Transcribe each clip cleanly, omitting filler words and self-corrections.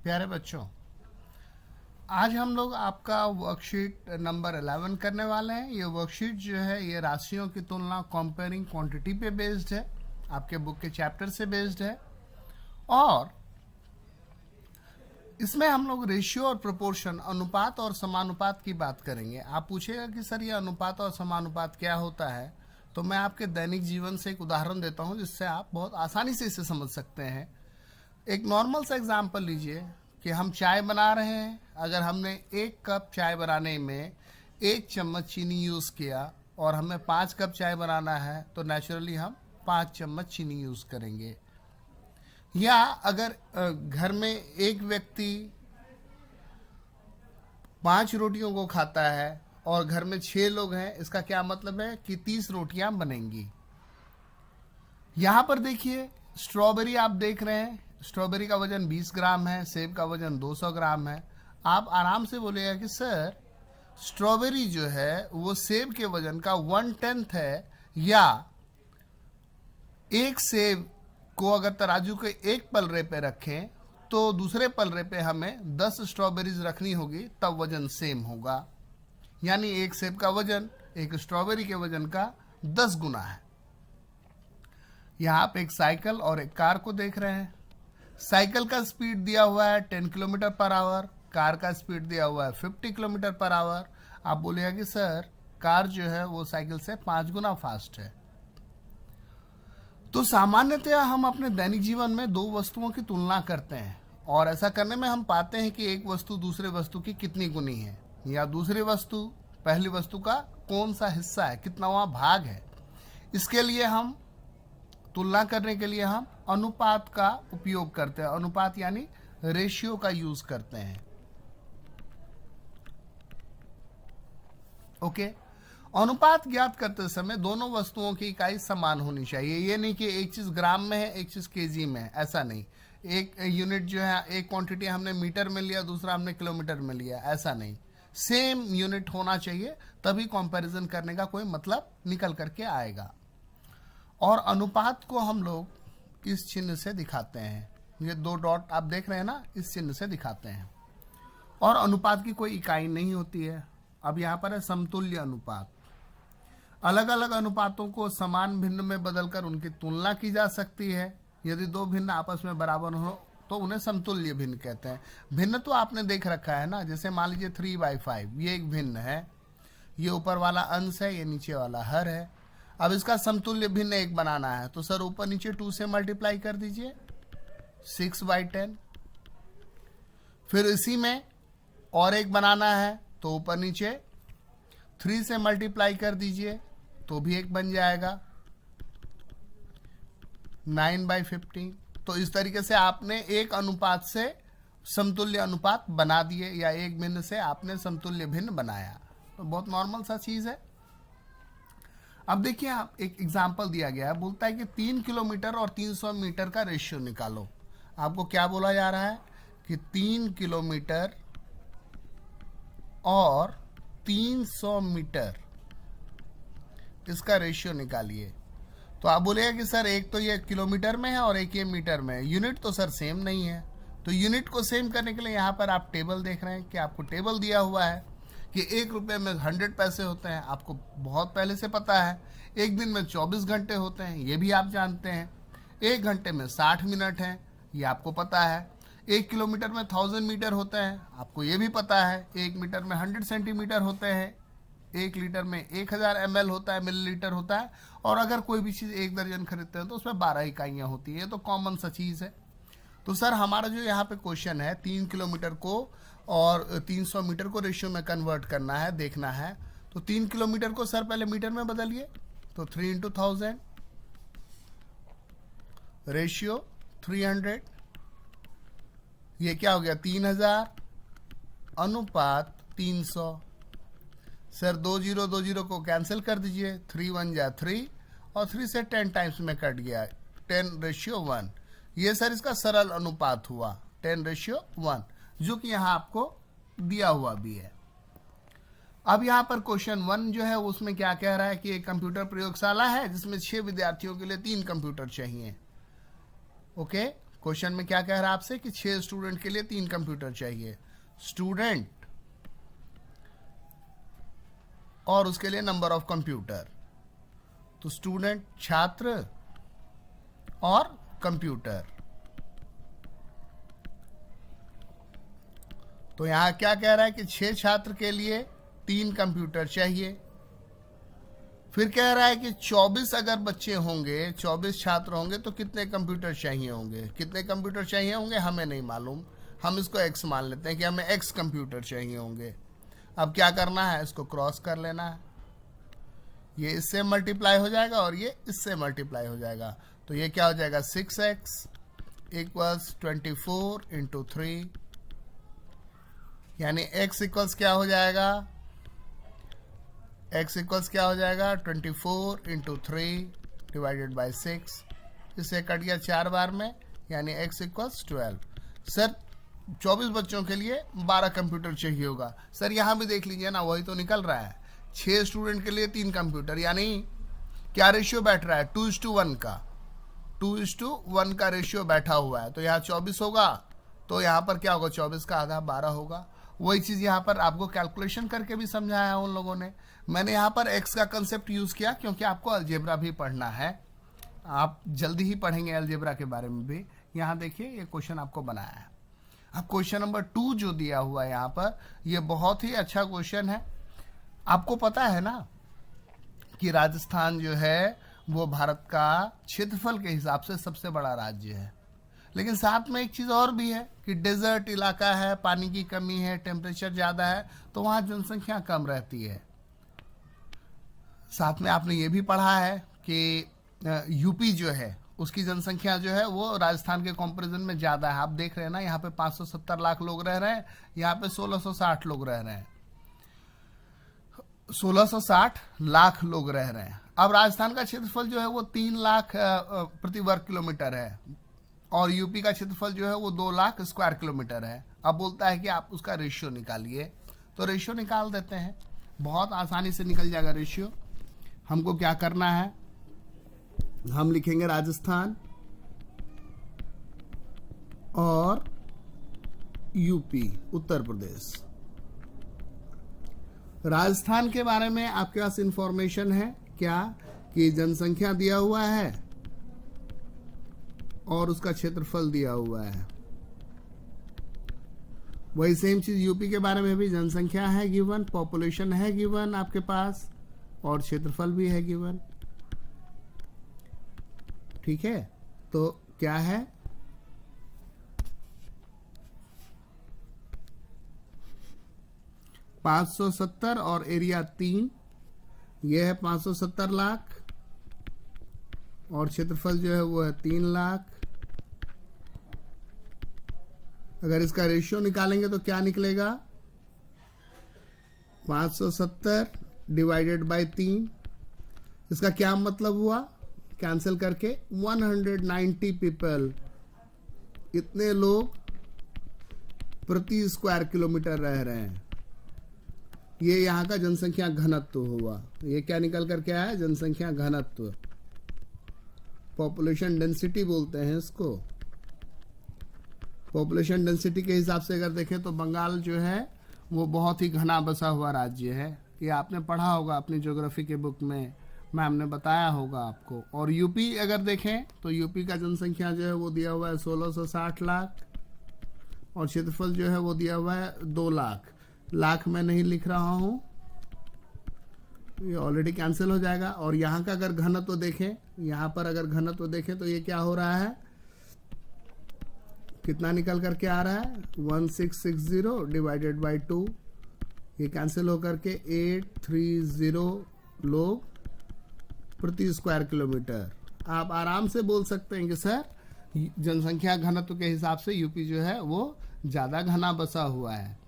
प्यारे बच्चों, आज हम लोग आपका वर्कशीट नंबर 11 करने वाले हैं। ये वर्कशीट जो है ये राशियों की तुलना कंपेयरिंग क्वांटिटी पे बेस्ड है, आपके बुक के चैप्टर से बेस्ड है। और इसमें हम लोग रेशियो और प्रोपोर्शन, अनुपात और समानुपात की बात करेंगे। आप पूछेगा कि सर ये अनुपात और समानुपात क्या होता है, तो मैं आपके दैनिक जीवन से एक उदाहरण देता हूँ जिससे आप बहुत आसानी से इसे समझ सकते हैं। एक नॉर्मल सा एग्जाम्पल लीजिए कि हम चाय बना रहे हैं। अगर हमने 1 कप चाय बनाने में 1 चम्मच चीनी यूज़ किया और हमें 5 कप चाय बनाना है तो नेचुरली हम 5 चम्मच चीनी यूज़ करेंगे। या अगर घर में एक व्यक्ति 5 रोटियों को खाता है और घर में 6 लोग हैं, इसका क्या मतलब है कि 30 रोटियां बनेंगी। यहां पर देखिए स्ट्रॉबेरी आप देख रहे हैं, स्ट्रॉबेरी का वजन 20 ग्राम है, सेब का वजन 200 ग्राम है। आप आराम से बोलेगा कि सर स्ट्रॉबेरी जो है वो सेब के वजन का 1/10 है, या एक सेब को अगर तराजू के एक पलरे पे रखें तो दूसरे पलरे पे हमें 10 स्ट्रॉबेरीज रखनी होगी, तब वजन सेम होगा। यानी एक सेब का वजन एक स्ट्रॉबेरी के वजन का 10 गुना है। यहाँ आप एक साइकिल और एक कार को देख रहे हैं। साइकिल का स्पीड दिया हुआ है 10 किलोमीटर पर आवर, कार का स्पीड दिया हुआ है 50 किलोमीटर पर आवर। आप बोलेगा कि सर कार जो है वो साइकिल से 5 गुना फास्ट है। तो सामान्यतया हम अपने दैनिक जीवन में 2 वस्तुओं की तुलना करते हैं और ऐसा करने में हम पाते हैं कि एक वस्तु दूसरे वस्तु की कितनी गुनी है, या दूसरी वस्तु पहली वस्तु का कौन सा हिस्सा है, कितनावां भाग है। इसके लिए हम तुलना करने के लिए हम अनुपात का उपयोग करते हैं। अनुपात यानी रेशियो का यूज करते हैं। ओके, अनुपात ज्ञात करते समय दोनों वस्तुओं की इकाई समान होनी चाहिए। ये नहीं कि एक चीज ग्राम में है एक चीज केजी में है, ऐसा नहीं। एक यूनिट जो है, एक क्वांटिटी हमने मीटर में लिया, दूसरा हमने किलोमीटर में लिया, ऐसा नहीं। सेम यूनिट होना चाहिए, तभी कंपैरिजन करने का कोई मतलब निकल करके आएगा। और अनुपात को हम लोग इस चिन्ह से दिखाते हैं। ये 2 डॉट आप देख रहे हैं ना, इस चिन्ह से दिखाते हैं। और अनुपात की कोई इकाई नहीं होती है। अब यहाँ पर है समतुल्य अनुपात। अलग अलग अनुपातों को समान भिन्न में बदलकर उनकी तुलना की जा सकती है। यदि 2 भिन्न आपस में बराबर हो तो उन्हें समतुल्य भिन्न कहते हैं। भिन्न तो आपने देख रखा है ना, जैसे मान लीजिए 3/5, ये एक भिन्न है। ये ऊपर वाला अंश है, ये नीचे वाला हर है। अब इसका समतुल्य भिन्न एक बनाना है तो सर ऊपर नीचे 2 से मल्टीप्लाई कर दीजिए, 6/10। फिर इसी में और एक बनाना है तो ऊपर नीचे 3 से मल्टीप्लाई कर दीजिए तो भी एक बन जाएगा, 9/15। तो इस तरीके से आपने एक अनुपात से समतुल्य अनुपात बना दिए, या एक भिन्न से आपने समतुल्य भिन्न बनाया। तो बहुत नॉर्मल सा चीज है। अब देखिए, आप एक एग्जाम्पल दिया गया है, बोलता है कि 3 किलोमीटर और 300 मीटर का रेशियो निकालो। आपको क्या बोला जा रहा है कि 3 किलोमीटर और 300 मीटर, इसका रेशियो निकालिए। तो आप बोलेगा कि सर एक तो ये किलोमीटर में है और एक ये मीटर में है, यूनिट तो सर सेम नहीं है। तो यूनिट को सेम करने के लिए यहाँ पर आप टेबल देख रहे हैं कि आपको टेबल दिया हुआ है कि 1 रुपये में 100 पैसे होते हैं। आपको बहुत पहले से पता है। एक दिन में 24 घंटे होते हैं, ये भी आप जानते हैं। 1 घंटे में 60 मिनट है, ये आपको पता है। 1 किलोमीटर में 1000 मीटर होते हैं, आपको ये भी पता है। 1 मीटर में 100 सेंटीमीटर होते हैं। 1 लीटर में 1000 ml होता है, मिलीलीटर होता है। और अगर कोई भी चीज़ 1 दर्जन खरीदते हैं तो उसमें 12 इकाइयाँ होती हैं। ये तो कॉमन सा चीज़ है। तो सर हमारा जो यहाँ पे क्वेश्चन है, 3 किलोमीटर को और 300 मीटर को रेशियो में कन्वर्ट करना है, देखना है। तो 3 किलोमीटर को सर पहले मीटर में बदलिए, तो 3 × 1000, रेशियो 300। ये क्या हो गया, 3000 अनुपात 300। सर 2 0 को कैंसिल कर दीजिए, 3 1 जा 3 और 3 से 10 टाइम्स में कट गया, 10/1। ये सर इसका सरल अनुपात हुआ 10/1, जो कि यहाँ आपको दिया हुआ भी है। अब यहाँ पर क्वेश्चन 1 जो है उसमें क्या कह रहा है कि एक कंप्यूटर प्रयोगशाला है जिसमें 6 विद्यार्थियों के लिए 3 कंप्यूटर चाहिए। ओके, क्वेश्चन में क्या कह रहा है आपसे कि 6 स्टूडेंट के लिए 3 कंप्यूटर चाहिए। स्टूडेंट और उसके लिए नंबर ऑफ कंप्यूटर, तो स्टूडेंट छात्र और कंप्यूटर। तो यहां क्या कह रहा है कि 6 छात्र के लिए 3 कंप्यूटर चाहिए। फिर कह रहा है कि 24 अगर बच्चे होंगे, 24 छात्र होंगे तो कितने कंप्यूटर चाहिए होंगे। कितने कंप्यूटर चाहिए होंगे हमें नहीं मालूम, हम इसको x मान लेते हैं कि हमें x कंप्यूटर चाहिए होंगे। अब क्या करना है, इसको क्रॉस कर लेना है, ये इससे मल्टीप्लाई हो जाएगा और ये इससे मल्टीप्लाई हो जाएगा। तो ये क्या हो जाएगा, 6x इक्वल्स 24 इंटू 3, यानी x इक्वल्स क्या हो जाएगा, x इक्वल्स क्या हो जाएगा 24 इंटू 3 डिवाइडेड बाई 6, इसे कट गया 4 बार में, यानी x इक्वल्स 12। सर 24 बच्चों के लिए 12 कंप्यूटर चाहिए होगा। सर यहाँ भी देख लीजिए ना, वही तो निकल रहा है, 6 स्टूडेंट के लिए 3 कंप्यूटर, यानी क्या रेशियो बैठ रहा है 2:1 का, 2:1 का रेशियो बैठा हुआ है। तो यहाँ 24 होगा, तो यहाँ पर क्या होगा, 24 का आधा 12 होगा। वही चीज़ यहाँ पर आपको कैलकुलेशन करके भी समझाया उन लोगों ने। मैंने यहाँ पर x का कंसेप्ट यूज़ किया क्योंकि आपको अलजेब्रा भी पढ़ना है, आप जल्दी ही पढ़ेंगे अलजेब्रा के बारे में भी। यहाँ देखिए ये क्वेश्चन आपको बनाया है। अब क्वेश्चन नंबर 2 जो दिया हुआ है यहाँ पर, ये बहुत ही अच्छा क्वेश्चन है। आपको पता है ना कि राजस्थान जो है वो भारत का क्षेत्रफल के हिसाब से सबसे बड़ा राज्य है, लेकिन साथ में एक चीज़ और भी है कि डेजर्ट इलाका है, पानी की कमी है, टेम्परेचर ज़्यादा है, तो वहाँ जनसंख्या कम रहती है। साथ में आपने ये भी पढ़ा है कि यूपी जो है उसकी जनसंख्या जो है वो राजस्थान के कंपैरिजन में ज़्यादा है। आप देख रहे हैं ना, यहाँ पे 570 लाख लोग रह रहे हैं, यहाँ पे 1660 लोग रह रहे हैं, 1660 लाख लोग रह रहे हैं। अब राजस्थान का क्षेत्रफल जो है वो 3 लाख प्रति वर्ग किलोमीटर है और यूपी का क्षेत्रफल जो है वो 2 लाख स्क्वायर किलोमीटर है। अब बोलता है कि आप उसका रेशियो निकालिए, तो रेशियो निकाल देते हैं, बहुत आसानी से निकल जाएगा रेशियो। हमको क्या करना है, हम लिखेंगे राजस्थान और यूपी उत्तर प्रदेश। राजस्थान के बारे में आपके पास इंफॉर्मेशन है क्या, कि जनसंख्या दिया हुआ है और उसका क्षेत्रफल दिया हुआ है। वही सेम चीज यूपी के बारे में भी, जनसंख्या है गिवन, पॉपुलेशन है गिवन आपके पास, और क्षेत्रफल भी है गिवन। ठीक है, तो क्या है, $570 और एरिया 3, यह है 570 लाख और क्षेत्रफल जो है वो है 3 लाख। अगर इसका रेशियो निकालेंगे तो क्या निकलेगा, 570 डिवाइडेड बाय 3, इसका क्या मतलब हुआ, कैंसिल करके 190 पीपल, इतने लोग प्रति स्क्वायर किलोमीटर रह रहे हैं। ये यहाँ का जनसंख्या घनत्व हुआ। ये क्या निकल कर के आया, जनसंख्या घनत्व, पॉपुलेशन डेंसिटी बोलते हैं इसको। पॉपुलेशन डेंसिटी के हिसाब से अगर देखें तो बंगाल जो है वो बहुत ही घना बसा हुआ राज्य है। ये आपने पढ़ा होगा अपनी ज्योग्राफी के बुक में, मैम ने बताया होगा आपको। और यूपी अगर देखें तो यूपी का जनसंख्या जो है वो दिया हुआ है 1660 लाख और क्षेत्रफल जो है वो दिया हुआ है 2 लाख। लाख में नहीं लिख रहा हूं, ये ऑलरेडी कैंसिल हो जाएगा। और यहाँ का अगर घनत्व देखें, यहाँ पर अगर घनत्व देखें तो ये क्या हो रहा है, कितना निकल करके आ रहा है, 1660 डिवाइडेड बाई 2, ये कैंसिल होकर के 830 लोग प्रति स्क्वायर किलोमीटर। आप आराम से बोल सकते हैं कि सर जनसंख्या घनत्व के हिसाब से यूपी जो है वो ज़्यादा घना बसा हुआ है।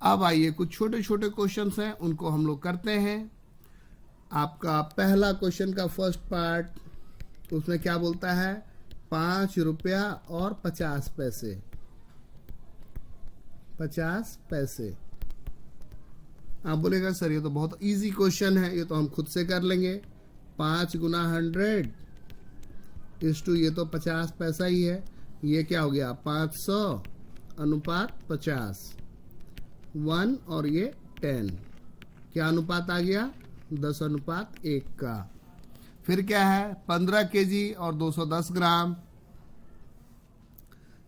अब आइए कुछ छोटे छोटे क्वेश्चंस हैं, उनको हम लोग करते हैं। आपका पहला क्वेश्चन का फर्स्ट पार्ट, उसमें क्या बोलता है, 5 रुपया और 50 पैसे, 50 पैसे। आप बोलेगा सर ये तो बहुत इजी क्वेश्चन है, ये तो हम खुद से कर लेंगे। 5 गुना 100 इस टू, ये तो 50 पैसा ही है। ये क्या हो गया 500 अनुपात 50, 1 और ये 10, क्या अनुपात आ गया 10 अनुपात 1 का। फिर क्या है 15 केजी और 210 ग्राम।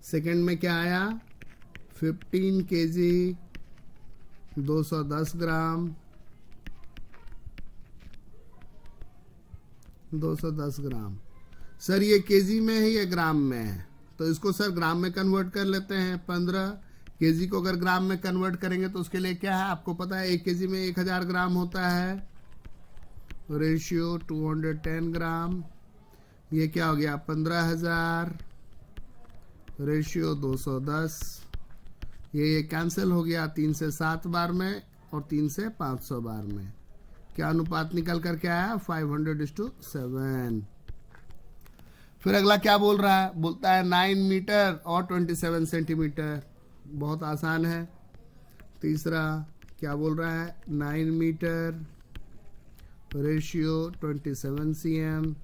सेकंड में क्या आया 15 केजी 210 ग्राम, 210 ग्राम। सर ये केजी में है या ग्राम में है? तो इसको सर ग्राम में कन्वर्ट कर लेते हैं। 15 केजी को अगर ग्राम में कन्वर्ट करेंगे तो उसके लिए क्या है, आपको पता है 1 केजी में 1000 ग्राम होता है, रेशियो 210 ग्राम। ये क्या हो गया 15,000, रेशियो 210। ये कैंसिल हो गया 3 से 7 बार में और 3 से 500 बार में। क्या अनुपात निकल कर के आया 500:7। फिर अगला क्या बोल रहा है, बोलता है 9 मीटर और 27 सेंटीमीटर। बहुत आसान है। तीसरा क्या बोल रहा है 9 मीटर रेशियो 27 cm।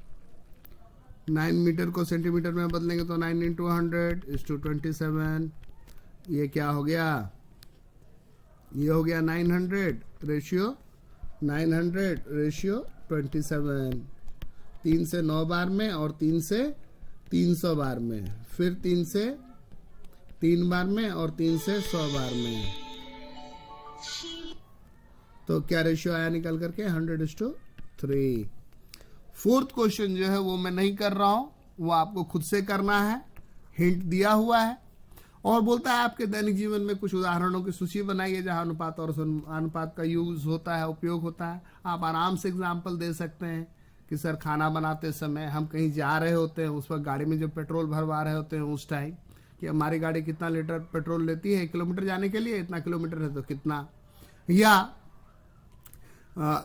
9 मीटर को सेंटीमीटर में बदलेंगे तो 9 × 100:27। ये क्या हो गया, ये हो गया 900 रेशियो 27। 3 से 9 बार में और 3 से 300 बार में, फिर 3 से 3 बार में और 3 से 100 बार में। तो क्या रेशियो आया निकल करके 100:3। फोर्थ क्वेश्चन जो है वो मैं नहीं कर रहा हूं, वो आपको खुद से करना है, हिंट दिया हुआ है। और बोलता है आपके दैनिक जीवन में कुछ उदाहरणों की सूची बनाइए जहां अनुपात और अनुपात का यूज होता है, उपयोग होता है। आप आराम से एग्जाम्पल दे सकते हैं कि सर खाना बनाते समय हम कहीं जा रहे होते हैं, उस वक्त गाड़ी में जो पेट्रोल भरवा रहे होते हैं उस टाइम कि हमारी गाड़ी कितना लीटर पेट्रोल लेती है 1 किलोमीटर जाने के लिए, इतना किलोमीटर है तो कितना। या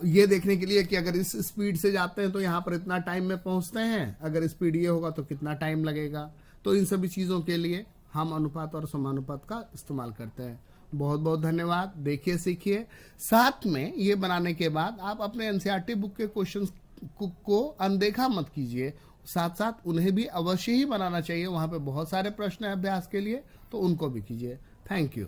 ये देखने के लिए कि अगर इस स्पीड से जाते हैं तो यहाँ पर इतना टाइम में पहुंचते हैं, अगर स्पीड ये होगा तो कितना टाइम लगेगा। तो इन सभी चीज़ों के लिए हम अनुपात और समानुपात का इस्तेमाल करते हैं। बहुत बहुत धन्यवाद। देखिए सीखिए। साथ में ये बनाने के बाद आप अपने एनसीईआरटी बुक के क्वेश्चंस को अनदेखा मत कीजिए, साथ साथ उन्हें भी अवश्य ही बनाना चाहिए। वहाँ पे बहुत सारे प्रश्न हैं अभ्यास के लिए, तो उनको भी कीजिए। Thank you.